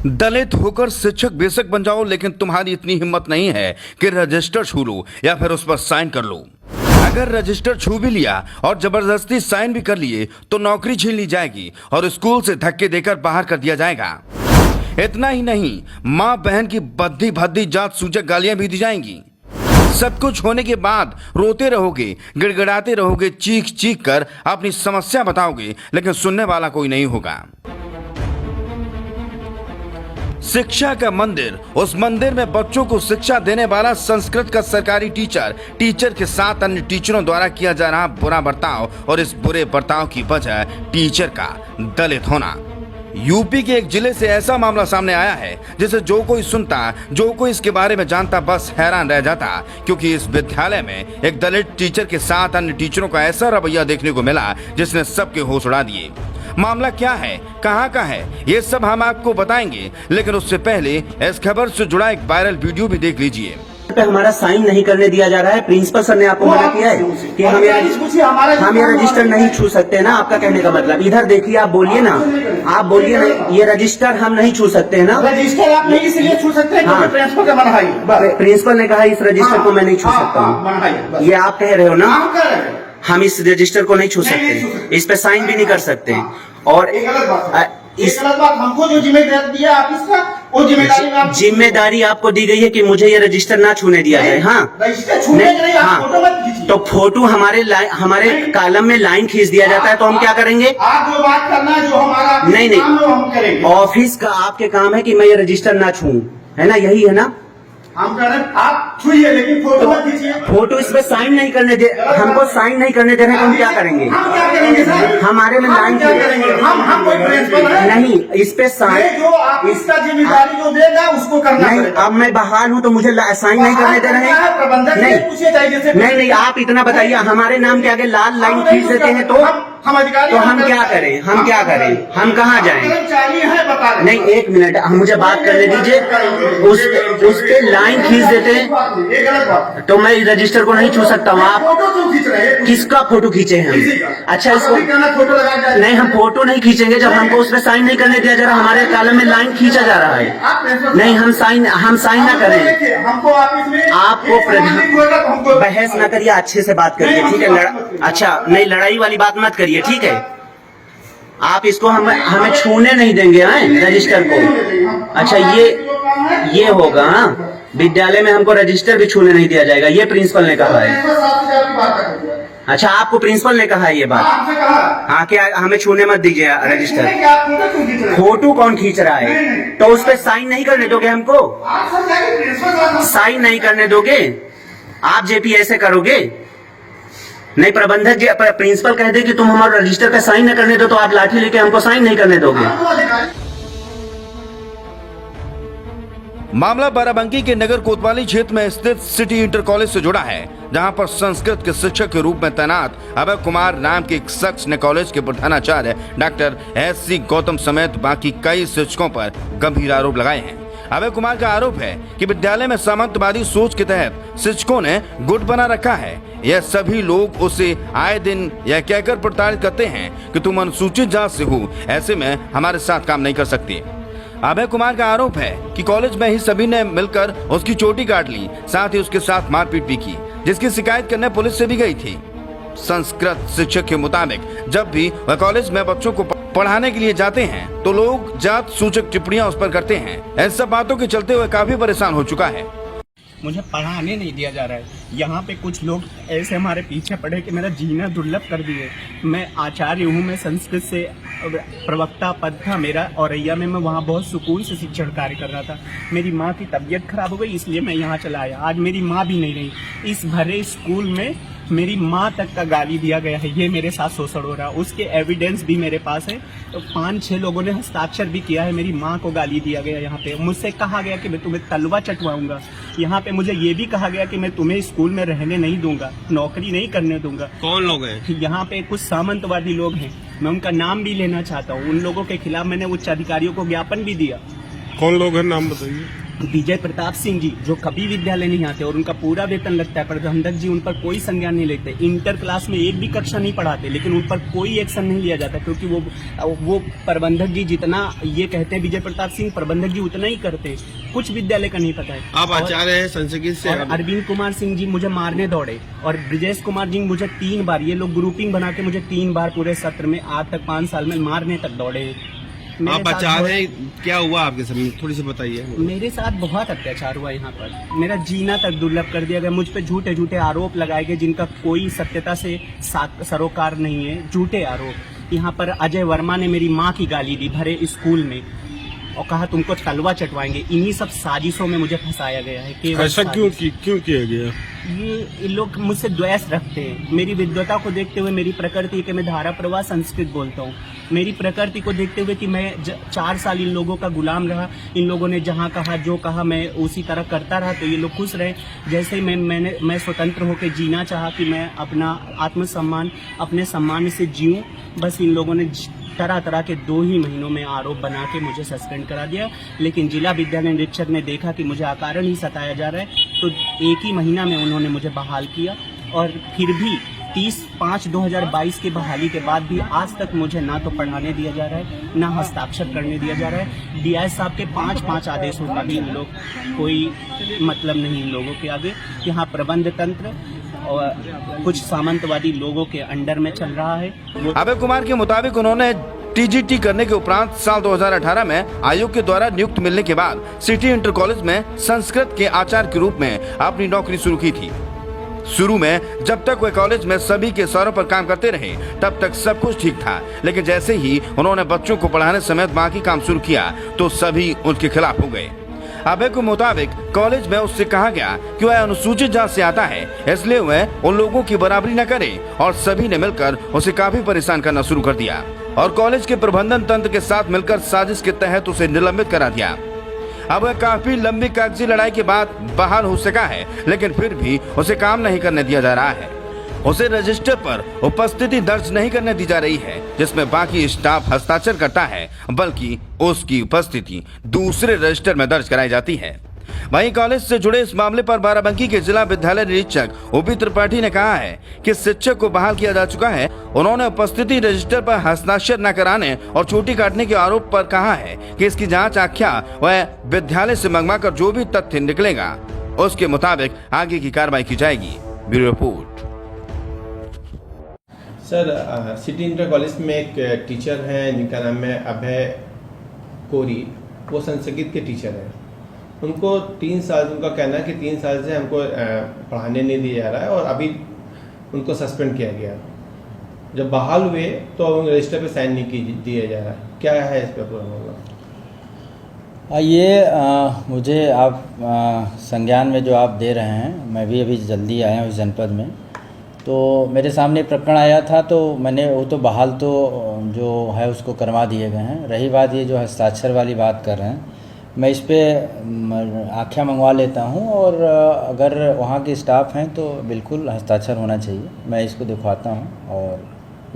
दलित होकर शिक्षक बेशक बन जाओ, लेकिन तुम्हारी इतनी हिम्मत नहीं है कि रजिस्टर छू लो या फिर उस पर साइन कर लो। अगर रजिस्टर छू भी लिया और जबरदस्ती साइन भी कर लिए तो नौकरी छीन ली जाएगी और स्कूल से धक्के देकर बाहर कर दिया जाएगा। इतना ही नहीं, माँ बहन की बद्दी भद्दी जात सूचक गालियां भी दी जाएंगी। सब कुछ होने के बाद रोते रहोगे, गिड़गिड़ाते रहोगे, चीख चीख कर अपनी समस्या बताओगे, लेकिन सुनने वाला कोई नहीं होगा। शिक्षा का मंदिर, उस मंदिर में बच्चों को शिक्षा देने वाला संस्कृत का सरकारी टीचर के साथ अन्य टीचरों द्वारा किया जा रहा बुरा बर्ताव, और इस बुरे बर्ताव की वजह टीचर का दलित होना। यूपी के एक जिले से ऐसा मामला सामने आया है जिसे जो कोई सुनता, जो कोई इसके बारे में जानता, बस हैरान रह जाता, क्योंकि इस विद्यालय में एक दलित टीचर के साथ अन्य टीचरों का ऐसा रवैया देखने को मिला जिसने सबके होश उड़ा दिए। मामला क्या है, कहां का है, ये सब हम आपको बताएंगे, लेकिन उससे पहले इस खबर से जुड़ा एक वायरल वीडियो भी देख लीजिए। पे हमारा साइन नहीं करने दिया जा रहा है। प्रिंसिपल सर ने आपको मना किया है कि हम ये रजिस्टर नहीं छू सकते ना। आपका कहने का मतलब, इधर देखिए, आप बोलिए ना, ये रजिस्टर हम नहीं छू सकते हैं ना। रजिस्टर आप नहीं इसलिए छू सकते हैं क्योंकि प्रिंसिपल का मना है। प्रिंसिपल ने कहा इस रजिस्टर को मैं नहीं छू सकता हूँ, ये आप कह रहे हो ना। हम इस रजिस्टर को नहीं छू सकते, इस पे साइन भी नहीं कर सकते। और इस गलत बात, हमको जो जिम्मेदारी दिया ऑफिस का, वो जिम्मेदारी आपको दी गई है कि मुझे ये रजिस्टर ना छूने दिया जाए। हाँ, रजिस्टर छूने नहीं, आप फोटो मत खींचिए। तो फोटो हमारे कॉलम में लाइन खींच दिया जाता है, तो हम क्या करेंगे? आप जो बात करना, जो हमारा नहीं हम करेंगे। ऑफिस का आपके काम है कि मैं ये रजिस्टर ना छूऊं, है ना, यही है ना। हम कह रहे हैं आप छुइए, लेकिन फोटो मत खींचिए। फोटो इस पे साइन नहीं करने दे, हमको साइन नहीं करने दे रहे हैं, तो हम क्या करेंगे? हम क्या करेंगे सर? हमारे में लाइन क्या करेंगे? हम कोई प्रिंसिपल है नहीं, इस पे साइन, जो आप इसका जिम्मेदारी जो देगा उसको करना नहीं। अब मैं बहाल हूँ तो मुझे साइन नहीं करने दे रहे हैं। प्रबंधक नहीं पूछे चाहिए। नहीं, आप इतना बताइए, हमारे नाम के आगे लाल लाइन खींच देते हैं तो हम अधिकारी, तो हम क्या करें? हम कहाँ जाएं? कर्मचारी है, बता रहे। नहीं, एक मिनट, मुझे बात करने दीजिए। उस पे लाइन खींच देते हैं तो मैं इस रजिस्टर को नहीं छू सकता हूँ। आप फोटो क्यों खींच रहे हैं? किसका फोटो खींचे हैं हम? अच्छा, इसको फोटो लगा नहीं, हम फोटो नहीं खींचेंगे जब हमको उस पे साइन नहीं करने दिया जा रहा। हमारे कॉलम में लाइन खींचा जा रहा है। नहीं, हम साइन ना करें। हमको आपको बहस ना करिए, अच्छे से बात करिए, ठीक है? अच्छा, नहीं, लड़ाई वाली बात मत करिए, ठीक है? आप इसको हमें छूने नहीं देंगे हैं रजिस्टर को। अच्छा, ये होगा। हाँ, विद्यालय में हमको रजिस्टर भी छूने नहीं दिया जाएगा, ये प्रिंसिपल ने कहा है। अच्छा, आपको प्रिंसिपल ने कहा है ये बात? हाँ, क्या हमें छूने मत दीजिए रजिस्टर। फोटो कौन खींच रहा है? तो उस पर साइन नहीं करने दोगे हमको? साइन नहीं करने दोगे आप? जेपी ऐसे करोगे? नहीं, प्रबंधक जी, प्रिंसिपल कह दे कि तुम हमारे रजिस्टर पे साइन न करने दो, तो आप लाठी लेके हमको साइन नहीं करने दोगे। मामला बाराबंकी के नगर कोतवाली क्षेत्र में स्थित सिटी इंटर कॉलेज से जुड़ा है, जहां पर संस्कृत के शिक्षक के रूप में तैनात अभय कुमार नाम के एक शख्स ने कॉलेज के प्रधानाचार्य डॉक्टर SC गौतम समेत बाकी कई शिक्षकों पर गंभीर आरोप लगाए हैं। अभय कुमार का आरोप है कि विद्यालय में सामंतवादी सोच के तहत शिक्षकों ने गुट बना रखा है। यह सभी लोग उसे आए दिन यह कहकर प्रताड़ित करते हैं कि तुम अनुसूचित जात से हो, ऐसे में हमारे साथ काम नहीं कर सकते। अभय कुमार का आरोप है कि कॉलेज में ही सभी ने मिलकर उसकी चोटी काट ली, साथ ही उसके साथ मारपीट भी की, जिसकी शिकायत करने पुलिस से भी गई थी। संस्कृत शिक्षक के मुताबिक जब भी वह कॉलेज में बच्चों को पढ़ाने के लिए जाते हैं तो लोग जात सूचक टिप्पणियां उस पर करते हैं। इन सब बातों के चलते वह काफी परेशान हो चुका है। मुझे पढ़ाने नहीं दिया जा रहा है। यहाँ पे कुछ लोग ऐसे हमारे पीछे पड़े कि मेरा जीना दुर्लभ कर दिए। मैं आचार्य हूँ, मैं संस्कृत से प्रवक्ता पद था मेरा औरैया में। मैं वहाँ बहुत सुकून से शिक्षण कार्य कर रहा था। मेरी माँ की तबीयत खराब हो गई, इसलिए मैं यहाँ चला आया। आज मेरी माँ भी नहीं रही। इस भरे स्कूल में मेरी माँ तक का गाली दिया गया है। ये मेरे साथ शोषण हो रहा है, उसके एविडेंस भी मेरे पास है। तो 5-6 लोगों ने हस्ताक्षर भी किया है। मेरी माँ को गाली दिया गया। यहाँ पे मुझसे कहा गया कि मैं तुम्हें तलवा चटवाऊंगा। यहाँ पे मुझे ये भी कहा गया कि मैं तुम्हें स्कूल में रहने नहीं दूंगा, नौकरी नहीं करने दूंगा। कौन लोग हैं? यहाँ पे कुछ सामंतवादी लोग हैं, मैं उनका नाम भी लेना चाहता हूँ। उन लोगों के खिलाफ मैंने उच्च अधिकारियों को ज्ञापन भी दिया। कौन लोग हैं, नाम बताइए। विजय प्रताप सिंह जी जो कभी विद्यालय नहीं आते और उनका पूरा वेतन लगता है, प्रबंधक जी उन पर कोई संज्ञान नहीं लेते। इंटर क्लास में एक भी कक्षा नहीं पढ़ाते, लेकिन उन पर कोई एक्शन नहीं लिया जाता, क्योंकि वो प्रबंधक जी जितना ये कहते हैं विजय प्रताप सिंह, प्रबंधक जी उतना ही करते, कुछ विद्यालय का नहीं पता है। आप आचार्य हैं संस्कृत से। और अरविंद कुमार सिंह जी मुझे मारने दौड़े, और ब्रिजेश कुमार जी मुझे 3 बार, ये लोग ग्रुपिंग बना के मुझे 3 बार पूरे सत्र में आज तक 5 साल में मारने तक दौड़े हैं। आप आचार्य हैं, क्या हुआ आपके समय, थोड़ी सी बताइए। मेरे साथ बहुत अत्याचार हुआ यहाँ पर, मेरा जीना तक दुर्लभ कर दिया गया, मुझ पे झूठे झूठे आरोप लगाए गए जिनका कोई सत्यता से सरोकार नहीं है, झूठे आरोप। यहाँ पर अजय वर्मा ने मेरी माँ की गाली दी भरे स्कूल में और कहा तुमको तलवा चटवाएंगे। इन्हीं सब साजिशों में मुझे फंसाया गया है। केवल ऐसा क्यों किया गया? ये लोग मुझसे द्वेष रखते हैं। मेरी विद्वता को देखते हुए, मेरी प्रकृति के मैं धारा प्रवाह संस्कृत बोलता हूँ, मेरी प्रकृति को देखते हुए कि मैं 4 साल इन लोगों का गुलाम रहा, इन लोगों ने जहाँ कहा जो कहा मैं उसी तरह करता रहा, तो ये लोग खुश रहे। जैसे ही मैं स्वतंत्र होकर जीना चाहा कि मैं अपना आत्मसम्मान अपने सम्मान से जीऊँ, बस इन लोगों ने तरह तरह के 2 ही महीनों में आरोप बना के मुझे सस्पेंड करा दिया। लेकिन जिला विद्यालय निरीक्षक ने देखा कि मुझे अकारण ही सताया जा रहा है, तो 1 ही महीना में उन्होंने मुझे बहाल किया। और फिर भी 30/5/2022 की बहाली के बाद भी आज तक मुझे ना तो पढ़ाने दिया जा रहा है, ना हस्ताक्षर करने दिया जा रहा है। डीआईएस साहब के 5 आदेशों का भी इन लोग कोई मतलब नहीं इन लोगों के आगे। यहाँ प्रबंध तंत्र और कुछ सामंतवादी लोगों के अंडर में चल रहा है। अभय कुमार के मुताबिक उन्होंने टीजीटी करने के उपरांत साल 2018 में आयोग के द्वारा नियुक्त मिलने के बाद सिटी इंटर कॉलेज में संस्कृत के आचार्य के रूप में अपनी नौकरी शुरू की थी। शुरू में जब तक वे कॉलेज में सभी के सौरों पर काम करते रहे तब तक सब कुछ ठीक था, लेकिन जैसे ही उन्होंने बच्चों को पढ़ाने समेत बाकी काम शुरू किया तो सभी उनके खिलाफ हो गए। अभय के मुताबिक कॉलेज में उससे कहा गया कि वह अनुसूचित जाति से आता है, इसलिए वह उन लोगों की बराबरी न करे, और सभी ने मिलकर उसे काफी परेशान करना शुरू कर दिया और कॉलेज के प्रबंधन तंत्र के साथ मिलकर साजिश के तहत उसे निलंबित करा दिया। अब वह काफी लंबी कागजी लड़ाई के बाद बहाल हो सका है, लेकिन फिर भी उसे काम नहीं करने दिया जा रहा है। उसे रजिस्टर पर उपस्थिति दर्ज नहीं करने दी जा रही है, जिसमें बाकी स्टाफ हस्ताक्षर करता है, बल्कि उसकी उपस्थिति दूसरे रजिस्टर में दर्ज कराई जाती है। वहीं कॉलेज से जुड़े इस मामले पर बाराबंकी के जिला विद्यालय निरीक्षक ओपी त्रिपाठी ने कहा है कि शिक्षक को बहाल किया जा चुका है। उन्होंने उपस्थिति रजिस्टर पर हस्ताक्षर न कराने और छुट्टी काटने के आरोप पर कहा है कि इसकी जांच आख्या वह विद्यालय से मंगवाकर जो भी तथ्य निकलेगा उसके मुताबिक आगे की कार्रवाई की जाएगी। Bureau report. Sir, city inter college में एक टीचर हैं जिनका नाम है अभय कोरी, वो संस्कृत के टीचर हैं। उनको 3 साल, उनका कहना है कि 3 साल से हमको पढ़ाने नहीं दिया जा रहा है और अभी उनको सस्पेंड किया गया। जब बहाल हुए तो रजिस्टर पे साइन नहीं दिया जा रहा है, क्या है इस पर पूरा मामला? ये मुझे आप संज्ञान में जो आप दे रहे हैं, मैं भी अभी जल्दी आया हूँ इस जनपद में, तो मेरे सामने प्रकरण आया था, तो मैंने वो तो बहाल तो जो है उसको करवा दिए गए हैं। रही बात ये जो हस्ताक्षर वाली बात कर रहे हैं, मैं इस पर आख्या मंगवा लेता हूं, और अगर वहाँ के स्टाफ हैं तो बिल्कुल हस्ताक्षर होना चाहिए। मैं इसको दिखवाता हूं और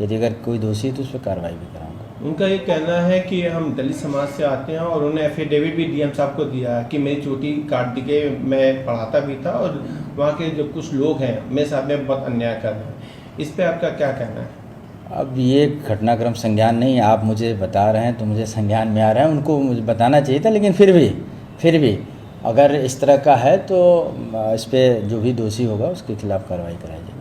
यदि अगर कोई दोषी है तो उस पर कार्रवाई भी कराऊंगा। उनका ये कहना है कि हम दलित समाज से आते हैं और उन्होंने एफिडेविट भी डीएम साहब को दिया कि मेरी चोटी काट दी के मैं पढ़ाता भी था और वहाँ के जो कुछ लोग हैं मेरे साथ में बहुत अन्याय कर रहे हैं। इस पर आपका क्या कहना है? अब ये घटनाक्रम संज्ञान नहीं है, आप मुझे बता रहे हैं तो मुझे संज्ञान में आ रहा है, उनको मुझे बताना चाहिए था, लेकिन फिर भी अगर इस तरह का है तो इस पर जो भी दोषी होगा उसके खिलाफ कार्रवाई कराई जाएगी।